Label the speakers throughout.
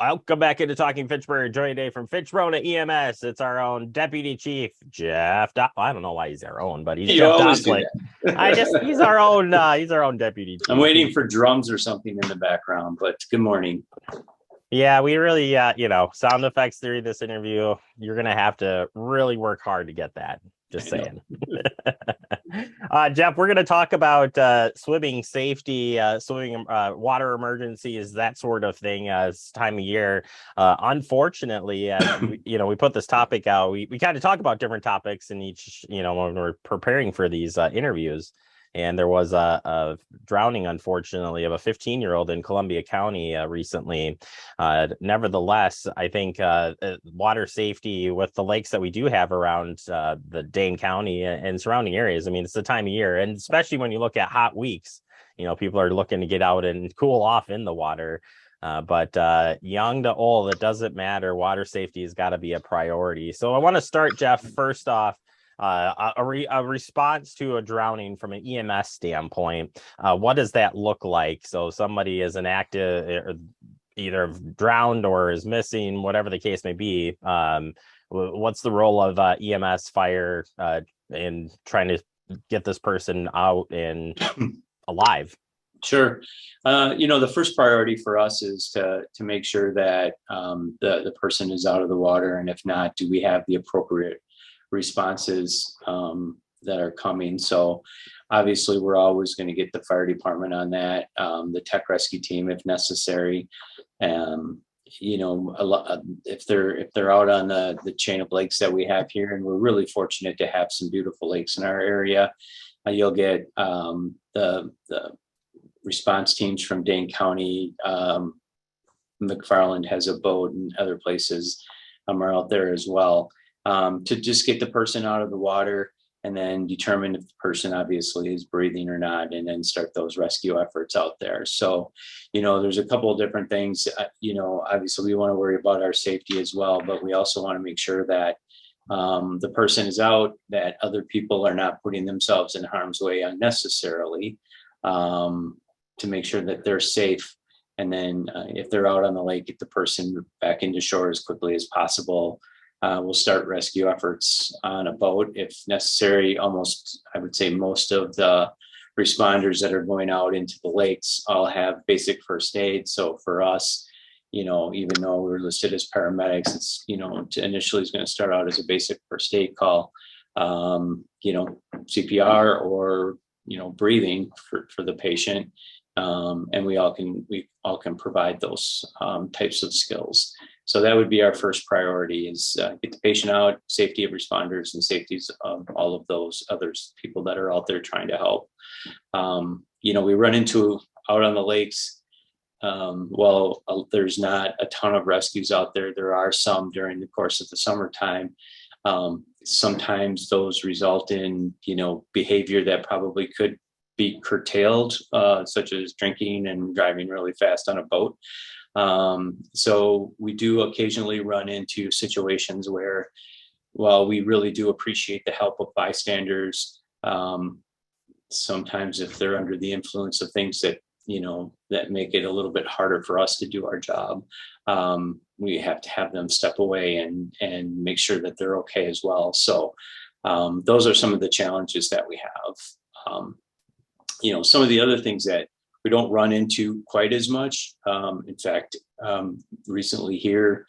Speaker 1: I'll come back into Talking Fitchburg. Joined today from Fitchrona EMS. It's our own Deputy Chief Jeff. I don't know why he's our own, but he's
Speaker 2: You
Speaker 1: Jeff
Speaker 2: always do
Speaker 1: Dosley. He's our own. He's our own Deputy
Speaker 2: I'm
Speaker 1: Chief.
Speaker 2: waiting for drums or something in the background, but good morning.
Speaker 1: Yeah, we really, sound effects during this interview. You're gonna have to really work hard to get that. Just saying. Jeff, we're going to talk about swimming safety, swimming water emergencies, that sort of thing. This time of year, unfortunately, we put this topic out. We kind of talk about different topics in each, when we're preparing for these interviews. And there was a drowning, unfortunately, of a 15-year-old in Columbia County recently. Nevertheless, I think water safety with the lakes that we do have around the Dane County and surrounding areas, I mean, it's the time of year. And especially when you look at hot weeks, people are looking to get out and cool off in the water. But young to old, it doesn't matter. Water safety has got to be a priority. So I want to start, Jeff, first off. A response to a drowning from an EMS standpoint, what does that look like? So somebody is an active, either drowned or is missing, whatever the case may be. What's the role of EMS, fire, in trying to get this person out and alive?
Speaker 2: Sure. The first priority for us is to make sure that the person is out of the water, and if not, do we have the appropriate responses that are coming. So obviously we're always going to get the fire department on that, the tech rescue team if necessary. If they're out on the chain of lakes that we have here, and we're really fortunate to have some beautiful lakes in our area, you'll get the response teams from Dane County. McFarland has a boat, and other places are out there as well. To just get the person out of the water and then determine if the person obviously is breathing or not, and then start those rescue efforts out there. So, there's a couple of different things. Obviously we want to worry about our safety as well, but we also want to make sure that the person is out, that other people are not putting themselves in harm's way unnecessarily, to make sure that they're safe. And then if they're out on the lake, get the person back into shore as quickly as possible. We'll start rescue efforts on a boat if necessary. I would say most of the responders that are going out into the lakes all have basic first aid. So for us, even though we're listed as paramedics, it's, initially is going to start out as a basic first aid call, CPR or, breathing for the patient. And we all can provide those types of skills. So that would be our first priority, is get the patient out, safety of responders, and safeties of all of those other people that are out there trying to help. We run into out on the lakes. There's not a ton of rescues out there. There are some during the course of the summertime. Sometimes those result in, behavior that probably could be curtailed, such as drinking and driving really fast on a boat. So we do occasionally run into situations where, while we really do appreciate the help of bystanders, sometimes if they're under the influence of things that make it a little bit harder for us to do our job, we have to have them step away and make sure that they're okay as well. So those are some of the challenges that we have. Some of the other things that we don't run into quite as much. In fact, recently here,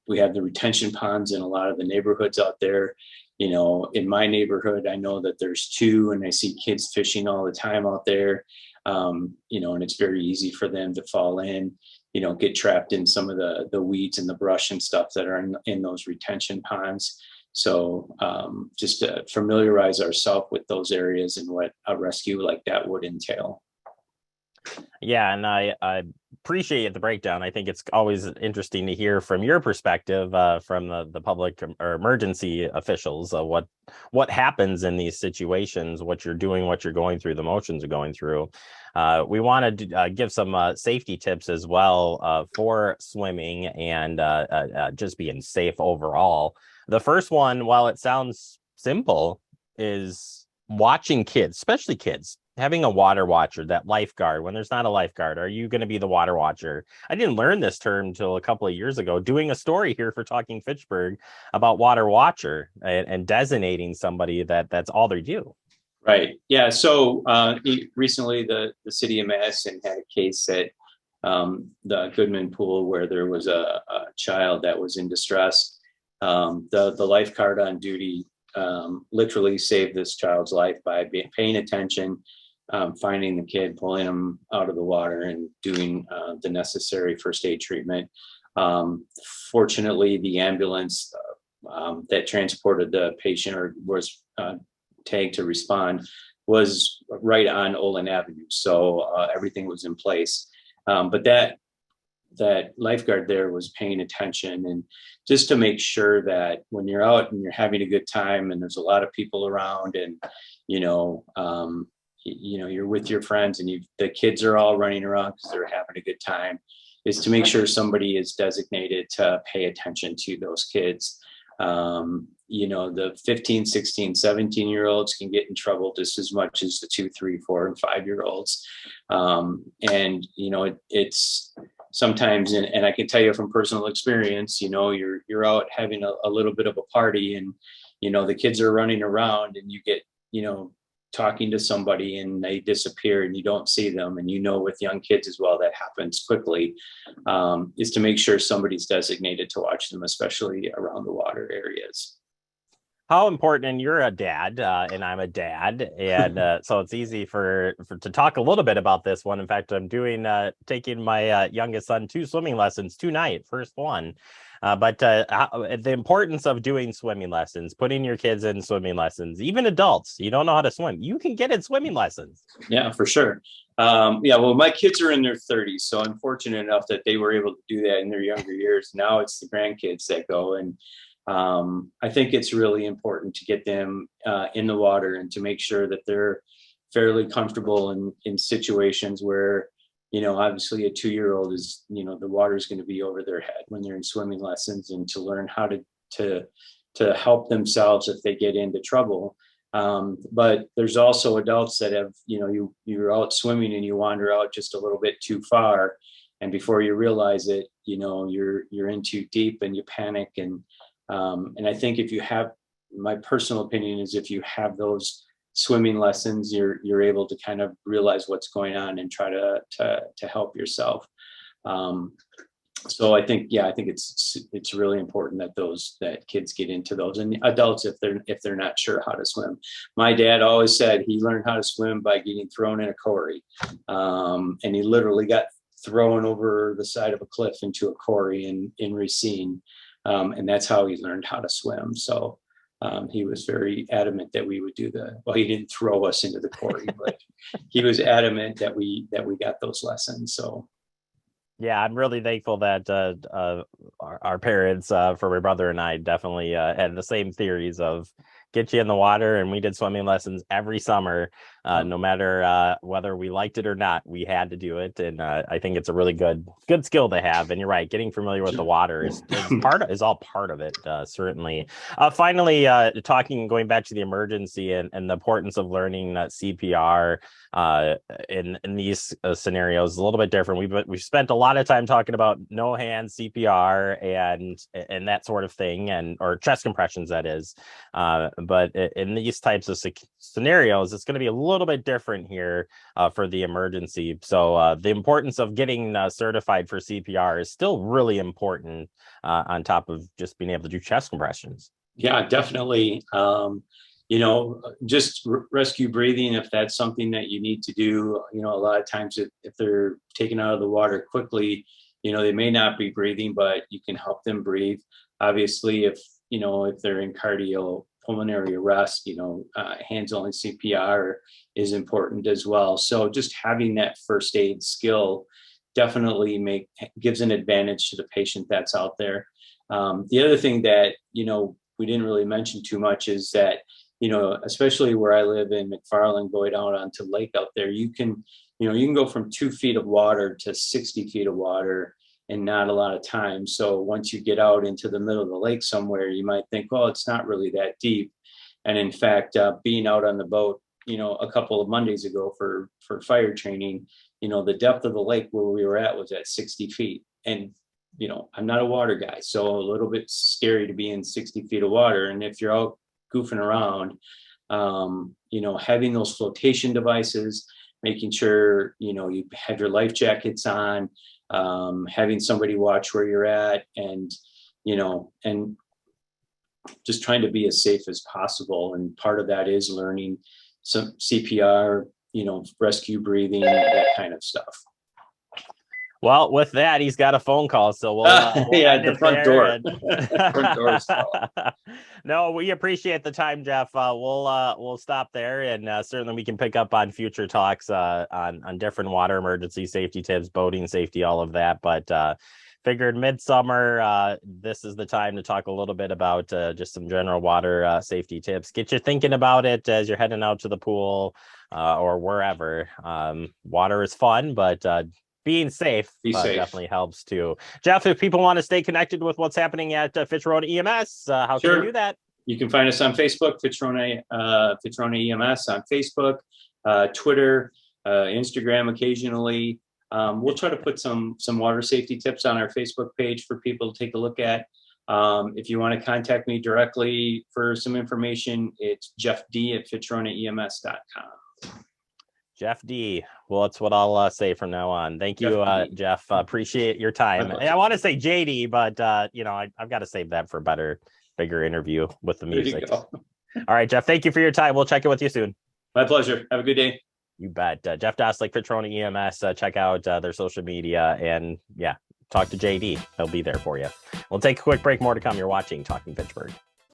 Speaker 2: we have the retention ponds in a lot of the neighborhoods out there. In my neighborhood, I know that there's two, and I see kids fishing all the time out there. And it's very easy for them to fall in, get trapped in some of the weeds and the brush and stuff that are in those retention ponds. So just to familiarize ourselves with those areas and what a rescue like that would entail.
Speaker 1: Yeah, and I appreciate the breakdown. I think it's always interesting to hear from your perspective, from the public or emergency officials, what happens in these situations, what you're doing, what you're going through, the motions are going through. We want to give some safety tips as well for swimming and just being safe overall. The first one, while it sounds simple, is watching kids, especially kids, Having a water watcher, that lifeguard, when there's not a lifeguard, are you going to be the water watcher? I didn't learn this term until a couple of years ago, doing a story here for Talking Fitchburg about water watcher and designating somebody that's all they do.
Speaker 2: Right. Yeah. So recently, the city of Madison had a case at the Goodman Pool where there was a child that was in distress. The lifeguard on duty literally saved this child's life by paying attention, finding the kid, pulling him out of the water, and doing the necessary first aid treatment. Fortunately, the ambulance that transported the patient or was tagged to respond was right on Olin Avenue, so everything was in place. But that lifeguard there was paying attention, and just to make sure that when you're out and you're having a good time and there's a lot of people around, and you know you're with your friends and the kids are all running around because they're having a good time, is to make sure somebody is designated to pay attention to those kids. The 15, 16, 17-year-olds can get in trouble just as much as the 2, 3, 4, and 5-year-olds. It's sometimes, and I can tell you from personal experience, you're out having a little bit of a party, and, the kids are running around, and you get, talking to somebody and they disappear and you don't see them. And, with young kids as well, that happens quickly, is to make sure somebody's designated to watch them, especially around the water areas.
Speaker 1: How important, and you're a dad, and I'm a dad, and so it's easy for to talk a little bit about this one. In fact, I'm taking my youngest son to swimming lessons tonight, first one. But the importance of doing swimming lessons, putting your kids in swimming lessons, even adults, you don't know how to swim, you can get in swimming lessons.
Speaker 2: Yeah, for sure. Well, my kids are in their 30s, so I'm fortunate enough that they were able to do that in their younger years. Now it's the grandkids that go, and I think it's really important to get them in the water and to make sure that they're fairly comfortable in situations where, obviously a 2-year-old is, the water is going to be over their head when they're in swimming lessons, and to learn how to help themselves if they get into trouble. But there's also adults that have, you're out swimming and you wander out just a little bit too far, and before you realize it, you're in too deep and you panic. And I think my personal opinion is, if you have those swimming lessons, you're able to kind of realize what's going on and try to help yourself. So I think it's really important that kids get into those, and adults, if they're not sure how to swim. My dad always said he learned how to swim by getting thrown in a quarry, and he literally got thrown over the side of a cliff into a quarry in Racine. And that's how he learned how to swim. So he was very adamant that we would he didn't throw us into the quarry, but he was adamant that we got those lessons. So.
Speaker 1: Yeah, I'm really thankful that our parents, for my brother and I, definitely had the same theories of get you in the water, and we did swimming lessons every summer, no matter whether we liked it or not. We had to do it, and I think it's a really good skill to have. And you're right, getting familiar with the water is all part of it, certainly. Finally, going back to the emergency and the importance of learning CPR in these scenarios is a little bit different. We've spent a lot of time talking about no hands CPR and that sort of thing, or chest compressions, that is. But in these types of scenarios, it's going to be a little bit different here for the emergency. So the importance of getting certified for CPR is still really important, on top of just being able to do chest compressions.
Speaker 2: Yeah, definitely. Just rescue breathing, if that's something that you need to do. A lot of times if they're taken out of the water quickly, they may not be breathing, but you can help them breathe. Obviously, if they're in cardiopulmonary arrest, hands only CPR is important as well. So just having that first aid skill definitely gives an advantage to the patient that's out there. The other thing that, we didn't really mention too much is that, especially where I live in McFarland, going out onto lake out there, you can go from 2 feet of water to 60 feet of water in not a lot of time. So once you get out into the middle of the lake somewhere, you might think, well, it's not really that deep. And in fact, being out on the boat a couple of Mondays ago for fire training, the depth of the lake where we were at was at 60 feet. And, I'm not a water guy, so a little bit scary to be in 60 feet of water. And if you're out goofing around, having those flotation devices, making sure, you have your life jackets on, having somebody watch where you're at, and, and just trying to be as safe as possible. And part of that is learning some CPR, rescue breathing, that kind of stuff.
Speaker 1: Well, with that, he's got a phone call, so we'll
Speaker 2: yeah, the front door.
Speaker 1: And...
Speaker 2: front door's call.
Speaker 1: No, we appreciate the time, Jeff. We'll stop there, and certainly we can pick up on future talks on different water emergency safety tips, boating safety, all of that. But figured midsummer, this is the time to talk a little bit about just some general water safety tips. Get you thinking about it as you're heading out to the pool or wherever. Water is fun, but being safe definitely helps too. Jeff, if people want to stay connected with what's happening at Fitzroy EMS, how can you do that?
Speaker 2: You can find us on Facebook, Fitzroy EMS on Facebook, Twitter, Instagram occasionally. We'll try to put some water safety tips on our Facebook page for people to take a look at. If you want to contact me directly for some information, it's Jeff D at FitzroyEMS.com.
Speaker 1: Jeff D. Well, that's what I'll say from now on. Thank you, Jeff. Appreciate your time. I want to say JD, but I've got to save that for a bigger interview with the music. All right, Jeff. Thank you for your time. We'll check in with you soon.
Speaker 2: My pleasure. Have a good day.
Speaker 1: You bet. Jeff Dostlik, Fitzroy EMS. Check out their social media and talk to JD. He'll be there for you. We'll take a quick break. More to come. You're watching Talking Pittsburgh.